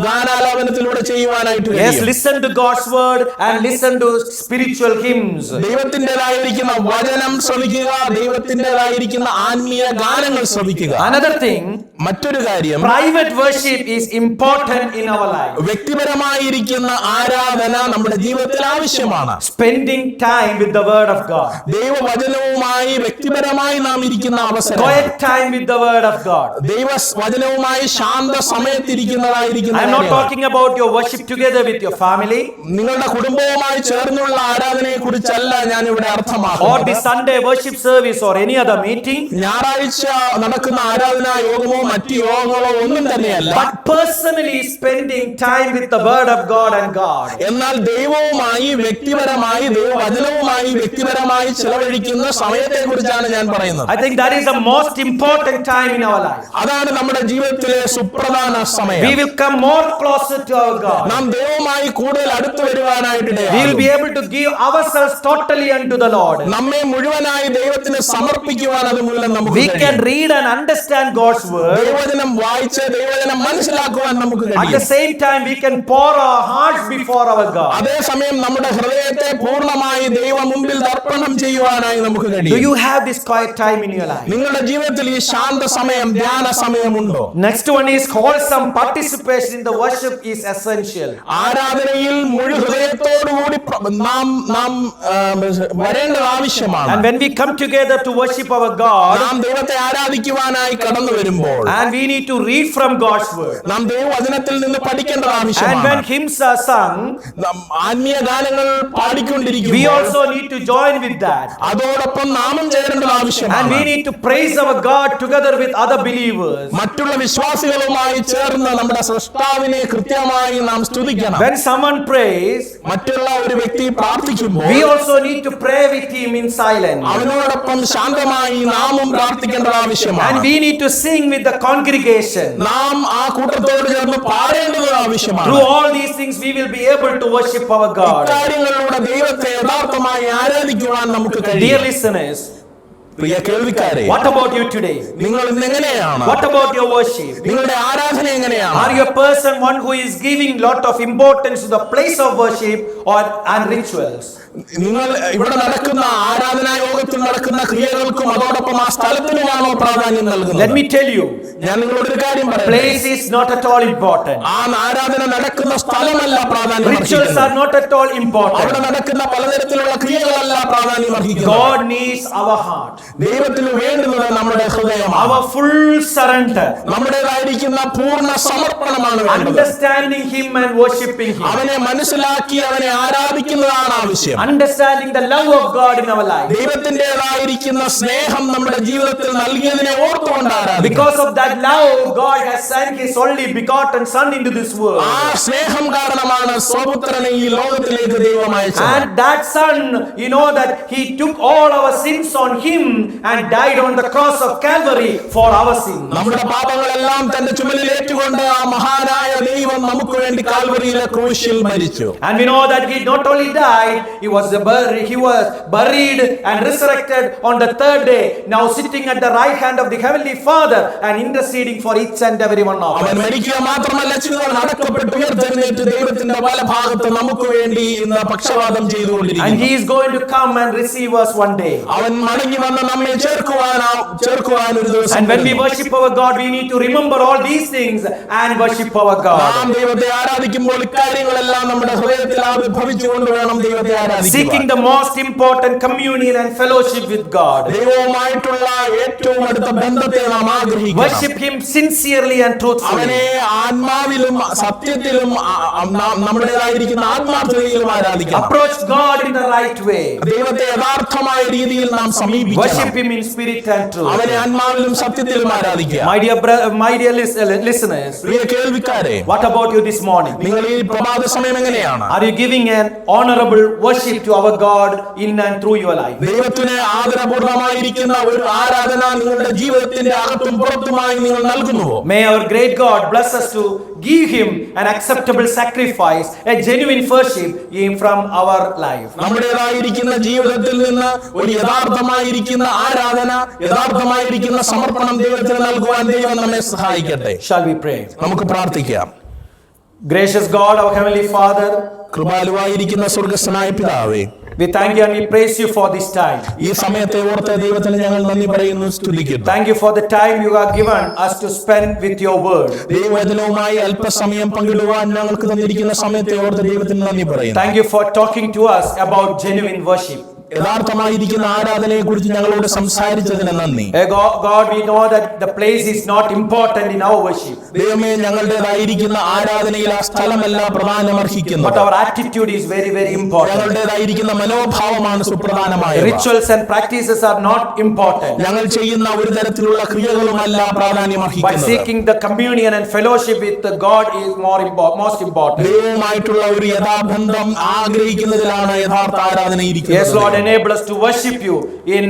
ഗാനാലാപനത്തിലൂടെ ചെയ്യുവാനായിട്ട് Yes, കഴിയും. listen to God's word and listen to spiritual hymns. ദൈവത്തിൻ്റെതായിരിക്കുന്ന വചനം ശ്രവിക്കുക, ദൈവത്തിൻ്റെതായിരിക്കുന്ന ആത്മീയ ഗാനങ്ങൾ ശ്രവിക്കുക. Another thing, മറ്റൊരു കാര്യം, private worship is important in our life. വ്യക്തിപരമായിരിക്കുന്ന ആരാധന നമ്മുടെ ജീവിതത്തിൽ ആവശ്യമാണ്. Spending time with the word of God. ദൈവവചനവുമായി വ്യക്തിപരമായി നാം ഇരിക്കുന്ന അവസരം, Quiet time with the word of God. ദൈവവചനവുമായി Shantha സമയത്തിരിക്കുന്നതായിരിക്കുന്ന I am not കാര്യമാണ്. talking about your worship together with your family നിങ്ങളുടെ കുടുംബവുമായി ചേർന്നുള്ള ആരാധനയെ കുറിച്ചല്ല ഞാൻ ഇവിടെ or the അർത്ഥമാക്കുന്നത്. Sunday worship service or any other meeting, ഞായറാഴ്ച നടക്കുന്ന ആരാധനാ യോഗമോ മറ്റു യോഗങ്ങളോ ഒന്നും തന്നെയല്ല. but personally spending time with the word of God and God. എന്നാൽ ദൈവവുമായി വ്യക്തിപരമായി ദൈവവചനവുമായി വ്യക്തിപരമായി ചെലവഴിക്കുന്ന സമയത്തെ കുറിച്ചാണ് ഞാൻ പറയുന്നത്. I think that is the most important time in our life. അതാണ് നമ്മുടെ ജീവിതത്തിലെ സുപ്രധാന സമയം. We will come more closer to our God. നാം ദൈവവുമായി കൂടുതൽ അടുത്തു വരുവാനായിട്ട് We will ഇടയാകും. be able to give ourselves totally unto the Lord. നമ്മെ മുഴുവനായി ദൈവത്തിന് സമർപ്പിക്കുവാൻ അത് മൂലം നമുക്ക് We can കഴിയും. read and understand God's word. ദൈവവചനം വായിച്ച് ദൈവവചനം മനസ്സിലാക്കുവാൻ നമുക്ക് At the കഴിയും. same time, we can pour our hearts before our God. അതേസമയം നമ്മുടെ ഹൃദയത്തെ പൂർണ്ണമായി ദൈവ മുമ്പിൽ ദർപ്പണം ചെയ്യുവാനായി നമുക്ക് Do കഴിയും. you have this quiet time in your life? നിങ്ങളുടെ ജീവിതത്തിൽ ഈ ശാന്ത സമയം, ധ്യാന സമയമുണ്ടോ? Next one is wholesome participation in the worship is essential. ആരാധനയിൽ മുഴു ഹൃദയത്തോടുകൂടി നാം വരേണ്ടത് ആവശ്യമാണ്. And when we come together to worship our God, നാം ദൈവത്തെ ആരാധിക്കുവാനായി കടന്നു വരുമ്പോൾ and we need to read from God's word. നാം ദൈവവചനത്തിൽ നിന്ന് പഠിക്കേണ്ടത് And ആവശ്യമാണ്. when hymns are sung, നാം ആത്മീയ ഗാനങ്ങൾ we പാടിക്കൊണ്ടിരിക്കുമ്പോൾ also need to join with that. അതോടൊപ്പം നാമം ചേരേണ്ടത് And we ആവശ്യമാണ്. need to praise our God together with other believers. മറ്റുള്ള വിശ്വാസികളുമായി ചേർന്ന് നമ്മുടെ സൃഷ്ടാവിനെ കൃത്യമായി നാം സ്തുതിക്കണം. When someone prays, മറ്റുള്ള ഒരു വ്യക്തി പ്രാർത്ഥിക്കുമ്പോൾ we also need to pray with him in silence. അവനോടൊപ്പം ശാന്തമായി നാമും പ്രാർത്ഥിക്കേണ്ടത് And ആവശ്യമാണ്. we need to sing with the congregation. നാം ആ കൂട്ടത്തോട് ചേർന്ന് പാടേണ്ടത് ആവശ്യമാണ്. Through all these things, we will be able to worship our God. കാര്യങ്ങളിലൂടെ ദൈവത്തെ യഥാർത്ഥമായി ആരാധിക്കുവാൻ നമുക്ക് Dear കഴിയും. listeners, Priya കേൾവിക്കാരെ, what about you today? നിങ്ങൾ ഇന്ന് എങ്ങനെയാണ്? What about your worship? നിങ്ങളുടെ ആരാധന എങ്ങനെയാണ്? Are you a person one who is giving lot of importance to the place of worship and rituals? നിങ്ങൾ ഇവിടെ നടക്കുന്ന ആരാധനാ യോഗത്തിൽ നടക്കുന്ന ക്രിയകൾക്കും അതോടൊപ്പം ആ സ്ഥലത്തിനുമാണോ പ്രാധാന്യം നൽകുന്നത്? Let me tell you, ഞാൻ നിങ്ങളോട് ഒരു കാര്യം പറയാം. place is not at all important. ആ ആരാധന നടക്കുന്ന സ്ഥലമല്ല പ്രാധാന്യം Rituals അർഹിക്കുന്നത്. are not at all അവിടെ important. നടക്കുന്ന പലതരത്തിലുള്ള ക്രിയകളല്ല പ്രാധാന്യം അർഹിക്കുന്നത്. God needs our heart, ദൈവത്തിന് വേണ്ടുന്നത് നമ്മുടെ ഹൃദയമാണ്. our full surrender, നമ്മുടേതായിരിക്കുന്ന പൂർണ്ണ സമർപ്പണമാണ് വേണ്ടത്. understanding Him and worshiping Him, അവനെ മനസ്സിലാക്കി അവനെ ആരാധിക്കുന്നതാണ് ആവശ്യം. understanding the love of God in our life. ദൈവത്തിൻ്റെതായിരിക്കുന്ന സ്നേഹം നമ്മുടെ ജീവിതത്തിൽ നൽകിയതിനെ ഓർത്തുകൊണ്ട് ആരാധിക്കണം. Because of that love, God has sent His only begotten Son into this world. ആ സ്നേഹം കാരണമാണ് സ്വപുത്രനെ ഈ ലോകത്തിലേക്ക് ദൈവം അയച്ചത്. And that Son, you know that He took all our sins on Him and died on the cross of Calvary for our sins. നമ്മുടെ പാപങ്ങളെല്ലാം തന്റെ ചുമലിൽ ഏറ്റുകൊണ്ട് ആ മഹാനായ ദൈവം നമുക്ക് വേണ്ടി കാൽവരിയിലെ ക്രൂശിൽ മരിച്ചു. And we know that He not only died, He was buried and resurrected on the third day, now sitting at the right hand of the Heavenly Father and interceding for each and every one of അവൻ us. മരിക്കുക മാത്രമല്ല, ജീവിതം അടക്കപ്പെട്ട് ഉയർത്തെഴുന്നേറ്റ് ദൈവത്തിന്റെ പല ഭാഗത്ത് നമുക്ക് വേണ്ടി ഇന്ന് പക്ഷവാദം And ചെയ്തുകൊണ്ടിരിക്കുന്നു. He is going to come and receive us one day. അവൻ മടങ്ങി വന്ന് അവിടുന്ന് നമ്മെ ചേർക്കുവാൻ ഒരു ദിവസം And when we വരുന്നു. worship our God, we need to remember all these things and worship our നാം God. ദൈവത്തെ ആരാധിക്കുമ്പോൾ ഇക്കാര്യങ്ങളെല്ലാം നമ്മുടെ ഹൃദയത്തിൽ ആവിർഭവിച്ചുകൊണ്ട് വേണം ദൈവത്തെ ആരാധിക്കുവാൻ. Seeking the most important communion and fellowship with God. ദൈവവുമായിട്ടുള്ള ഏറ്റവും അടുത്ത ബന്ധത്തെ നാം ആഗ്രഹിക്കണം. Worship Him sincerely and truthfully. അവനെ ആത്മാവിലും സത്യത്തിലും നമ്മുടേതായിരിക്കുന്ന ആത്മാർത്ഥതയിലും ആരാധിക്കണം. Approach God in the right way. ദൈവത്തെ യഥാർത്ഥമായ രീതിയിൽ നാം സമീപിക്കണം. Worship Him in spirit and truth. അവനെ ആത്മാവിലും സത്യത്തിലും ആരാധിക്കുക. My dear listeners, Priya കേൾവിക്കാരെ, what about you this morning? നിങ്ങൾ ഈ പ്രഭാത സമയം എങ്ങനെയാണ്? Are you giving an honorable worship to our God in and through your life? ദൈവത്തിന് ആദരപൂർണമായിരിക്കുന്ന ഒരു ആരാധന നിങ്ങളുടെ ജീവിതത്തിന്റെ അകത്തും പുറത്തുമായി നിങ്ങൾ നൽകുന്നുവോ? May our great God bless us to give Him an acceptable sacrifice, a genuine worship from our life. നമ്മുടേതായിരിക്കുന്ന ജീവിതത്തിൽ നിന്ന് ഒരു യഥാർത്ഥമായിരിക്കുന്ന ആരാധന, യഥാർത്ഥമായിരിക്കുന്ന സമർപ്പണം ദൈവത്തിന് നൽകുവാൻ ദൈവം നമ്മെ സഹായിക്കട്ടെ. Shall we pray? നമുക്ക് പ്രാർത്ഥിക്കാം. Gracious God, our Heavenly Father, കൃപാലുവായിരിക്കുന്ന സ്വർഗ്ഗസ്ഥനായ പിതാവേ, we thank you and we praise you for this time. ഈ സമയത്തെ ഓർത്ത് ദൈവത്തിന് ഞങ്ങൾ നന്ദി പറയുന്നു, സ്തുതിക്കുന്നു. Thank you for the time you have given us to spend with your word. ദൈവവചനവുമായി അല്പസമയം പങ്കിടുവാൻ ഞങ്ങൾക്ക് തന്നിരിക്കുന്ന സമയത്തെ ഓർത്ത് ദൈവത്തിന് നന്ദി പറയുന്നു. Thank you for talking to us about genuine worship. യഥാർത്ഥമായിരിക്കുന്ന ആരാധനയെ കുറിച്ച് ഞങ്ങളോട് സംസാരിച്ചതിന് നന്ദി. God, we know that the place is not important in our worship, ദൈവമേ, ഞങ്ങളുടേതായിരിക്കുന്ന ആരാധനയിൽ ആ സ്ഥലമല്ല പ്രധാനമർഹിക്കുന്നത്. but our attitude is very, very important. ഞങ്ങളുടേതായിരിക്കുന്ന മനോഭാവമാണ് സുപ്രധാനമായത്. Rituals and practices are not important, ഞങ്ങൾ ചെയ്യുന്ന ഒരു തരത്തിലുള്ള ക്രിയകളുമല്ല but പ്രാധാന്യമർഹിക്കുന്നത്. seeking the communion and fellowship with God is most important. ദൈവവുമായിട്ടുള്ള ഒരു യഥാബന്ധം ആഗ്രഹിക്കുന്നതിലാണ് യഥാർത്ഥ ആരാധന ഇരിക്കുന്നത്. Yes, Lord, enable us to worship you in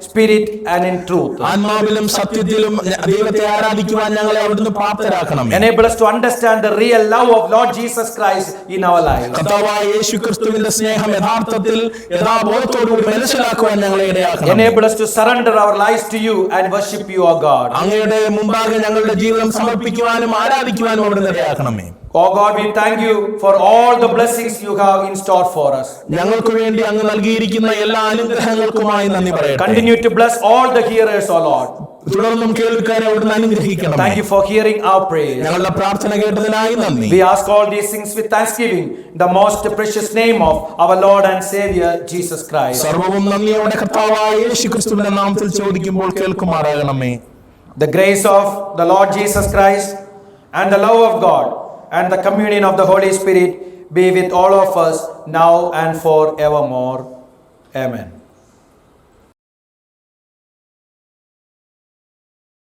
spirit and in truth. ആത്മാവിലും സത്യത്തിലും ദൈവത്തെ ആരാധിക്കുവാൻ ഞങ്ങളെ അവിടുന്ന് പ്രാപ്തരാക്കണമേ. Enable us to understand the real love of Lord Jesus Christ in our lives. കർത്താവായ യേശുക്രിസ്തുവിന്റെ സ്നേഹം യഥാർത്ഥത്തിൽ യഥാബോധത്തോടുകൂടി മനസ്സിലാക്കുവാൻ ഞങ്ങളെ ഇടയാക്കണം. Enable us to surrender our lives to you and worship you, O God. അങ്ങയുടെ മുമ്പാകെ ഞങ്ങളുടെ ജീവിതം സമർപ്പിക്കുവാനും ആരാധിക്കുവാനും അവിടുന്ന് ഇടയാക്കണമേ. Oh God, we thank you for all the blessings you have in store for us. ഞങ്ങൾക്ക് വേണ്ടി അങ്ങ് നൽകിയിരിക്കുന്ന എല്ലാ അനുഗ്രഹങ്ങൾക്കുമായി നന്ദി പറയട്ടെ. Continue to bless all the hearers, O Lord. തുടർന്നും കേൾവിക്കാരെ അവിടുന്ന് അനുഗ്രഹിക്കണം. Thank you for hearing our prayers. ഞങ്ങളുടെ പ്രാർത്ഥന കേട്ടതിനായി നന്ദി. We ask all these things with thanksgiving, the most precious name of our Lord and Savior Jesus Christ. സർവ്വവും നന്ദിയോടെ കർത്താവായ യേശുക്രിസ്തുവിന്റെ നാമത്തിൽ ചോദിക്കുമ്പോൾ കേൾക്കുമാറാകണമേ. The grace of the Lord Jesus Christ and the love of God and the communion of the Holy Spirit be with all of us now and forevermore. Amen.